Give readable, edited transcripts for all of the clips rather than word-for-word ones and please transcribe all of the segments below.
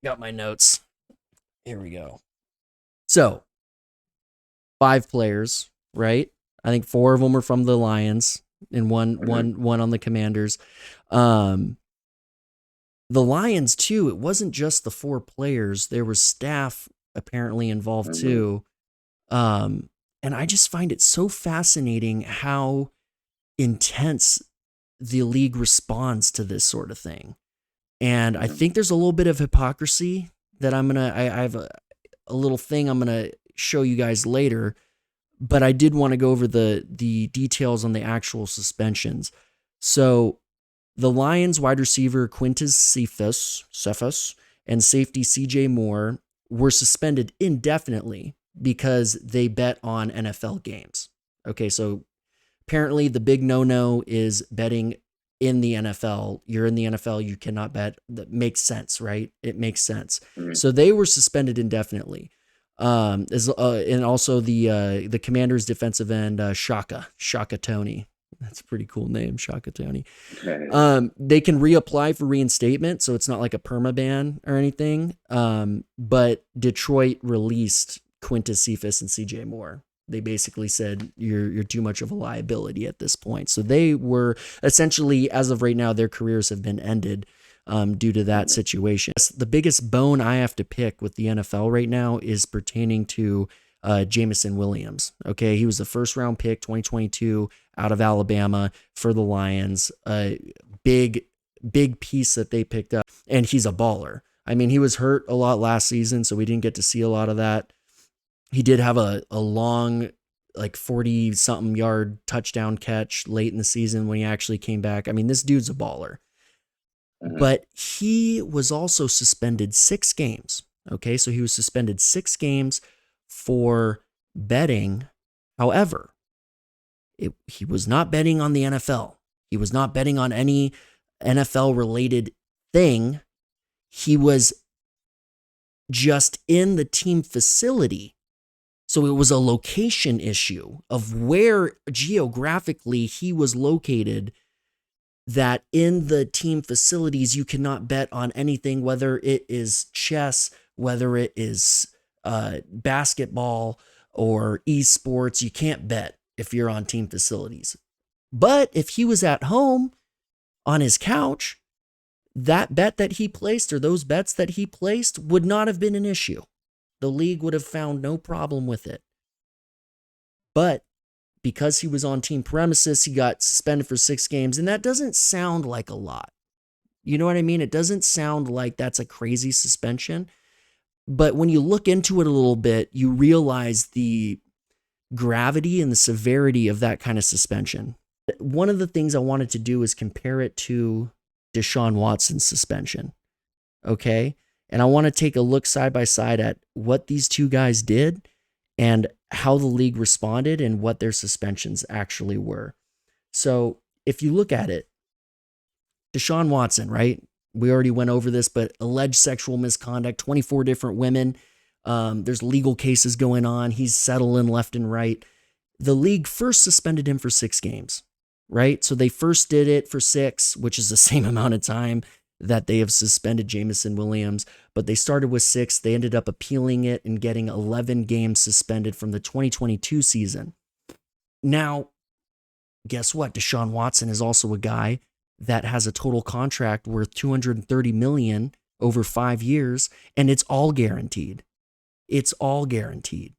Got my notes. Here we go. So, 5 players, right? I think 4 of them are from the Lions and one on the Commanders. Um, the Lions too, it wasn't just the 4 players. There was staff apparently involved too. Um, and I just find it so fascinating how intense the league responds to this sort of thing. And I think there's a little bit of hypocrisy that I have a little thing I'm gonna show you guys later, but I did want to go over the details on the actual suspensions. So the Lions wide receiver Quintez Cephus and safety CJ Moore were suspended indefinitely because they bet on NFL games. Okay, so apparently the big no-no is betting in the NFL. You're in the NFL, you cannot bet. That makes sense, right? It makes sense. So they were suspended indefinitely. And also the Commanders defensive end, Shaka Tony. That's a pretty cool name, Shaka Tony. They can reapply for reinstatement, so it's not like a permaban or anything. But Detroit released Quintez Cephus and CJ Moore. They basically said you're too much of a liability at this point. So they were essentially, as of right now, their careers have been ended due to that situation. The biggest bone I have to pick with the NFL right now is pertaining to Jameson Williams. Okay, he was the first round pick, 2022, out of Alabama for the Lions. Big piece that they picked up, and he's a baller. I mean, he was hurt a lot last season, so we didn't get to see a lot of that. He did have a long, like 40-something yard touchdown catch late in the season when he actually came back. I mean, this dude's a baller. But he was also suspended 6 games. Okay, so he was suspended 6 games for betting. However, he was not betting on the NFL. He was not betting on any NFL-related thing. He was just in the team facility. So it was a location issue of where geographically he was located, that in the team facilities, you cannot bet on anything, whether it is chess, whether it is basketball or esports. You can't bet if you're on team facilities. But if he was at home on his couch, that bet that he placed, or those bets that he placed, would not have been an issue. The league would have found no problem with it. But because he was on team premises, he got suspended for 6 games. And that doesn't sound like a lot. You know what I mean? It doesn't sound like that's a crazy suspension. But when you look into it a little bit, you realize the gravity and the severity of that kind of suspension. One of the things I wanted to do is compare it to Deshaun Watson's suspension. Okay? And I want to take a look side by side at what these two guys did and how the league responded and what their suspensions actually were. So if you look at it, Deshaun Watson, right? We already went over this, but alleged sexual misconduct, 24 different women. There's legal cases going on. He's settling left and right. The league first suspended him for 6 games, right? So they first did it for 6, which is the same amount of time that they have suspended Jameson Williams, but they started with 6. They ended up appealing it and getting 11 games suspended from the 2022 season. Now, guess what? Deshaun Watson is also a guy that has a total contract worth $230 million over 5 years, and it's all guaranteed. It's all guaranteed.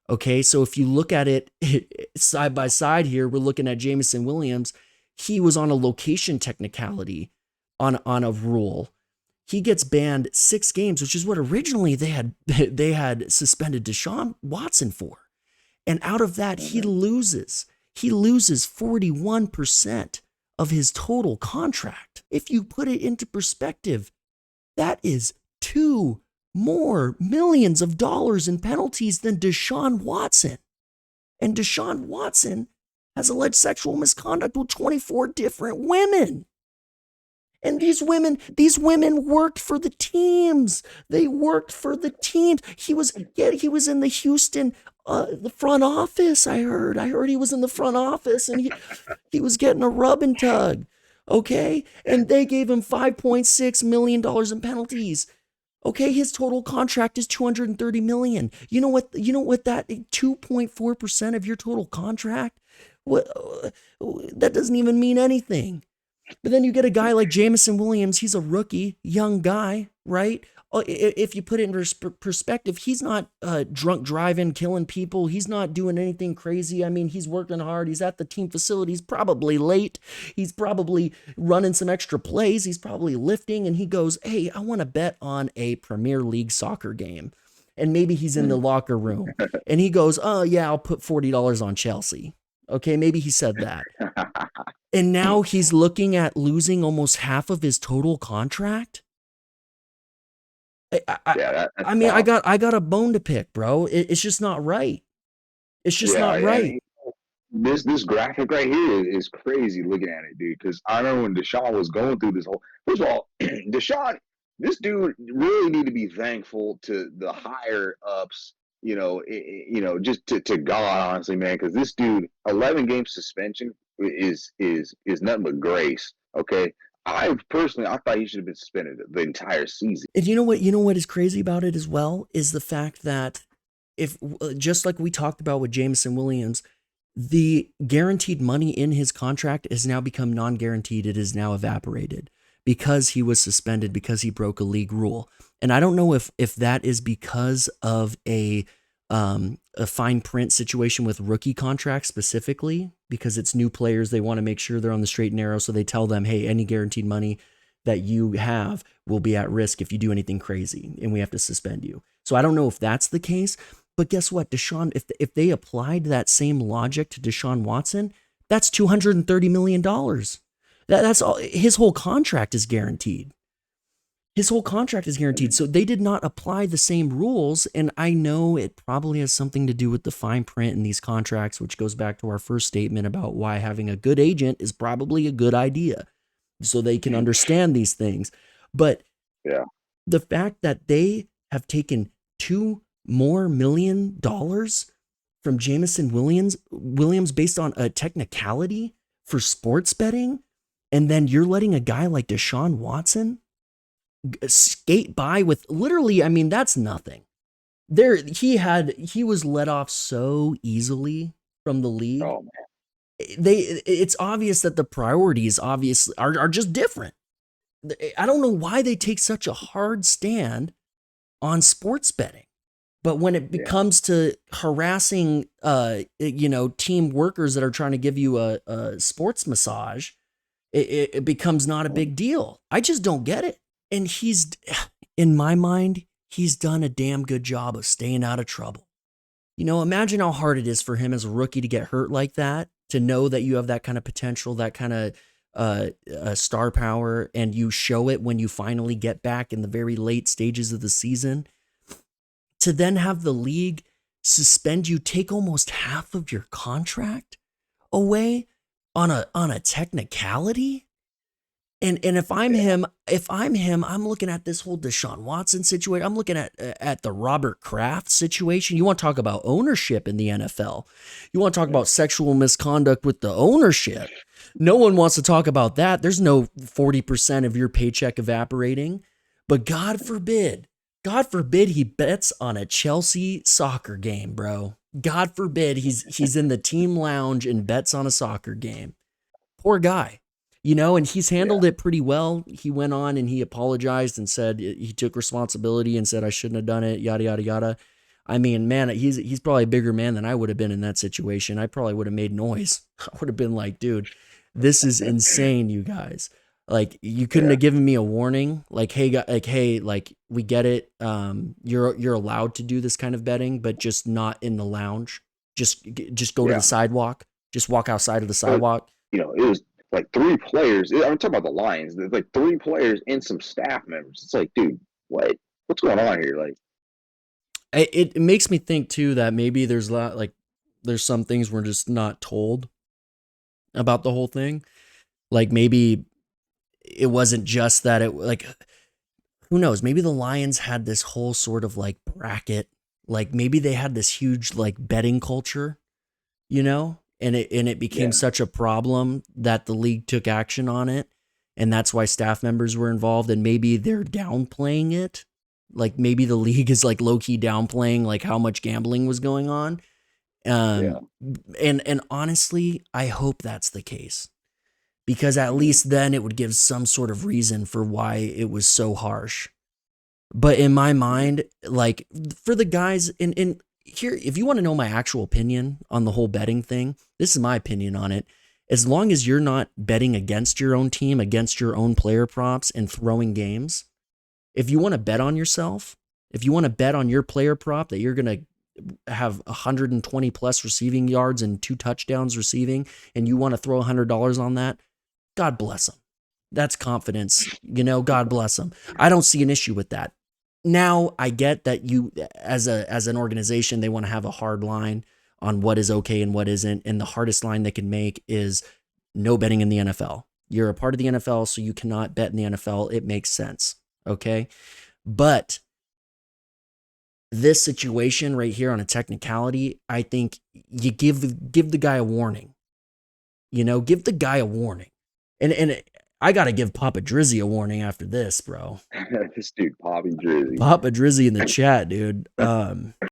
Okay, so if you look at it side by side here, we're looking at Jameson Williams. He was on a location technicality on a rule. He gets banned 6 games, which is what originally they had suspended Deshaun Watson for. And out of that, he loses 41% of his total contract. If you put it into perspective, that is 2 more millions of dollars in penalties than Deshaun Watson. And Deshaun Watson has alleged sexual misconduct with 24 different women. And these women worked for the teams. They worked for the teams. He was in the Houston, the front office. I heard he was in the front office, and he was getting a rub and tug. Okay, and they gave him $5.6 million in penalties. Okay, his total contract is 230 million. You know what that 2.4% of your total contract? What that doesn't even mean anything. But then you get a guy like Jameson Williams. He's a rookie, young guy, right? If you put it in perspective, he's not drunk driving, killing people. He's not doing anything crazy. I mean, he's working hard. He's at the team facility. He's probably late. He's probably running some extra plays. He's probably lifting. And he goes, hey, I want to bet on a Premier League soccer game. And maybe he's in the locker room. And he goes, oh, yeah, I'll put $40 on Chelsea. Okay, maybe he said that. And now he's looking at losing almost half of his total contract. That's I mean, tough. I got a bone to pick, bro. It's just not right. It's just Yeah, not right. and this graphic right here is crazy looking at it, dude. Because I remember when Deshaun was going through this whole. First of all, Deshaun, this dude really need to be thankful to the higher ups. Just to God, honestly, man. Because this dude, 11 game suspension is nothing but grace. Okay, I thought he should have been suspended the entire season. And you know what is crazy about it as well is the fact that if just like we talked about with Jameson Williams, the guaranteed money in his contract has now become non-guaranteed. It is now evaporated because he was suspended because he broke a league rule. And I don't know if that is because of a fine print situation with rookie contracts specifically, because it's new players. They want to make sure they're on the straight and narrow. So they tell them, hey, any guaranteed money that you have will be at risk if you do anything crazy and we have to suspend you. So I don't know if that's the case, but guess what? Deshaun, if they applied that same logic to Deshaun Watson, that's $230 million. That's all, his whole contract is guaranteed. His whole contract is guaranteed. So they did not apply the same rules. And I know it probably has something to do with the fine print in these contracts, which goes back to our first statement about why having a good agent is probably a good idea so they can understand these things. But Yeah, the fact that they have taken $2 more million from Jameson Williams based on a technicality for sports betting, and then you're letting a guy like Deshaun Watson skate by with literally, I mean, that's nothing. He was let off so easily from the league. oh man, It's obvious that the priorities obviously are just different. I don't know why they take such a hard stand on sports betting. But when it yeah. becomes to harassing team workers that are trying to give you a sports massage, it becomes not a big deal. I just don't get it. And he's, in my mind, he's done a damn good job of staying out of trouble. Imagine how hard it is for him as a rookie to get hurt like that, to know that you have that kind of potential, that kind of star power, and you show it when you finally get back in the very late stages of the season. To then have the league suspend you, take almost half of your contract away on a technicality. And if I'm him, I'm looking at this whole Deshaun Watson situation. I'm looking at the Robert Kraft situation. You want to talk about ownership in the NFL? You want to talk about sexual misconduct with the ownership? No one wants to talk about that. There's no 40% of your paycheck evaporating. But God forbid he bets on a Chelsea soccer game, bro. God forbid he's in the team lounge and bets on a soccer game. Poor guy. And he's Yeah. handled it pretty well. He went on and he apologized and said he took responsibility and said I shouldn't have done it, yada yada yada. I mean, man, he's probably a bigger man than I would have been in that situation. I probably would have made noise. I would have been like, dude, this is insane, you guys. Like, you couldn't Yeah. have given me a warning. Like, hey, like, we get it. You're allowed to do this kind of betting, but just not in the lounge. Just go to the Yeah. sidewalk. Just walk outside of the But sidewalk. it was like three players. I'm talking about the Lions. There's like three players and some staff members. It's like, dude, what's going on here? Like, It makes me think too that maybe there's some things we're just not told about the whole thing. Like, maybe it wasn't just that it, like, who knows, maybe the Lions had this whole sort of like bracket, like maybe they had this huge like betting culture, and it became yeah, such a problem that the league took action on it, and that's why staff members were involved, and maybe they're downplaying it. Like maybe the league is like low key downplaying like how much gambling was going on. Yeah. Um, and honestly, I hope that's the case because at Mm-hmm. least then it would give some sort of reason for why it was so harsh. But in my mind, like for the guys in here, if you want to know my actual opinion on the whole betting thing, this is my opinion on it. As long as you're not betting against your own team, against your own player props and throwing games, if you want to bet on yourself, if you want to bet on your player prop that you're going to have 120 plus receiving yards and 2 touchdowns receiving, and you want to throw $100 on that, God bless them. That's confidence. God bless them. I don't see an issue with that. Now I get that you as an organization, they want to have a hard line on what is okay and what isn't. And the hardest line they can make is no betting in the NFL. You're a part of the NFL, so you cannot bet in the NFL. It makes sense. Okay. But this situation right here on a technicality, I think you give the guy a warning. Give the guy a warning. And I got to give Papa Drizzy a warning after this, bro. This dude, Bobby Drizzy. Papa Drizzy in the chat, dude.